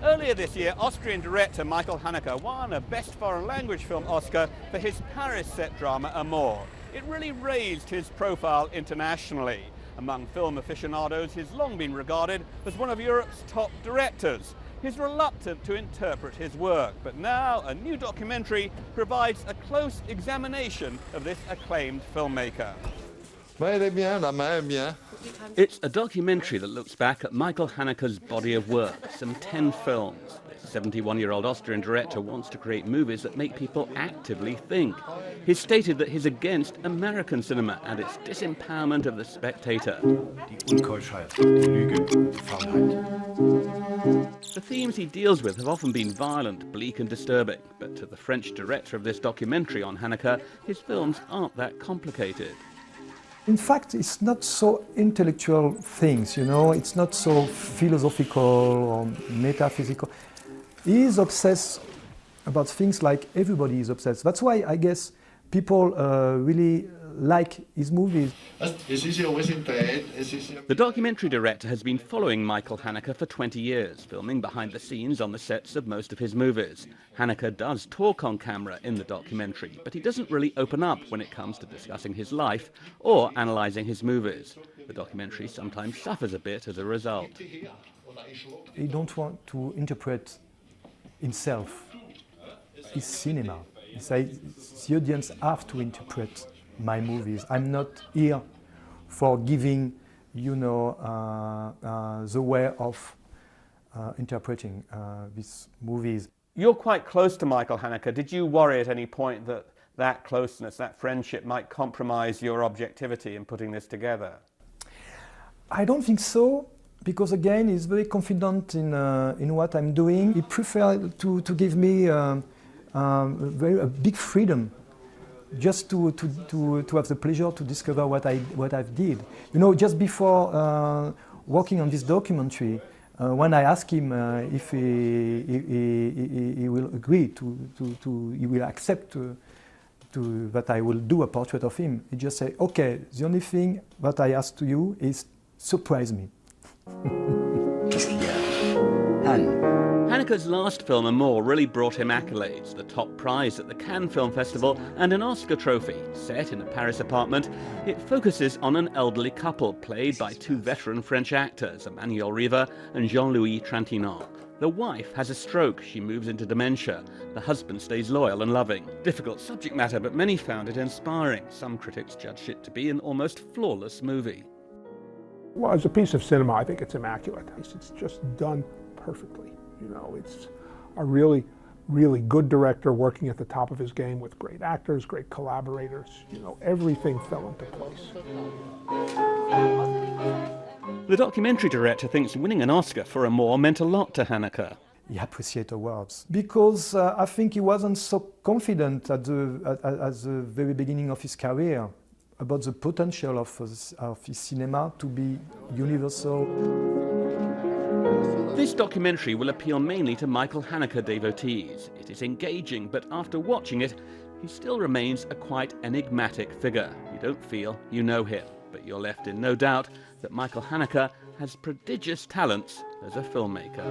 Earlier this year, Austrian director Michael Haneke won a Best Foreign Language Film Oscar for his Paris set drama Amour. It really raised his profile internationally. Among film aficionados, he's long been regarded as one of Europe's top directors. He's reluctant to interpret his work, but now a new documentary provides a close examination of this acclaimed filmmaker. It's a documentary that looks back at Michael Haneke's body of work, some 10 films. The 71-year-old Austrian director wants to create movies that make people actively think. He's stated that he's against American cinema and its disempowerment of the spectator. The themes he deals with have often been violent, bleak and disturbing, but to the French director of this documentary on Haneke, his films aren't that complicated. In fact, it's not so intellectual things, you know, it's not so philosophical or metaphysical. He is obsessed about things like everybody is obsessed. That's why I guess people really like his movies. The documentary director has been following Michael Haneke for 20 years, filming behind the scenes on the sets of most of his movies. Haneke does talk on camera in the documentary, but he doesn't really open up when it comes to discussing his life or analysing his movies. The documentary sometimes suffers a bit as a result. He don't want to interpret himself, his cinema. He says the audience have to interpret my movies. I'm not here for giving, you know, the way of interpreting these movies. You're quite close to Michael Haneke. Did you worry at any point that that closeness, that friendship might compromise your objectivity in putting this together? I don't think so, because again, he's very confident in what I'm doing. He prefers to give me a big freedom, just to have the pleasure to discover what I've did. You know, just before working on this documentary, when I asked him if he will agree he will accept that I will do a portrait of him, he just said, "Okay, the only thing that I ask to you is surprise me." Haneke's last film, Amour, really brought him accolades, the top prize at the Cannes Film Festival and an Oscar trophy. Set in a Paris apartment, it focuses on an elderly couple played by two veteran French actors, Emmanuel Riva and Jean-Louis Trintignant. The wife has a stroke, she moves into dementia. The husband stays loyal and loving. Difficult subject matter, but many found it inspiring. Some critics judged it to be an almost flawless movie. Well, as a piece of cinema, I think it's immaculate. It's just done perfectly. You know, it's a really, really good director working at the top of his game with great actors, great collaborators. You know, everything fell into place. The documentary director thinks winning an Oscar for Amour meant a lot to Haneke. He appreciates awards because I think he wasn't so confident at the very beginning of his career about the potential of his cinema to be universal. This documentary will appeal mainly to Michael Haneke devotees. It is engaging, but after watching it, he still remains a quite enigmatic figure. You don't feel you know him, but you're left in no doubt that Michael Haneke has prodigious talents as a filmmaker.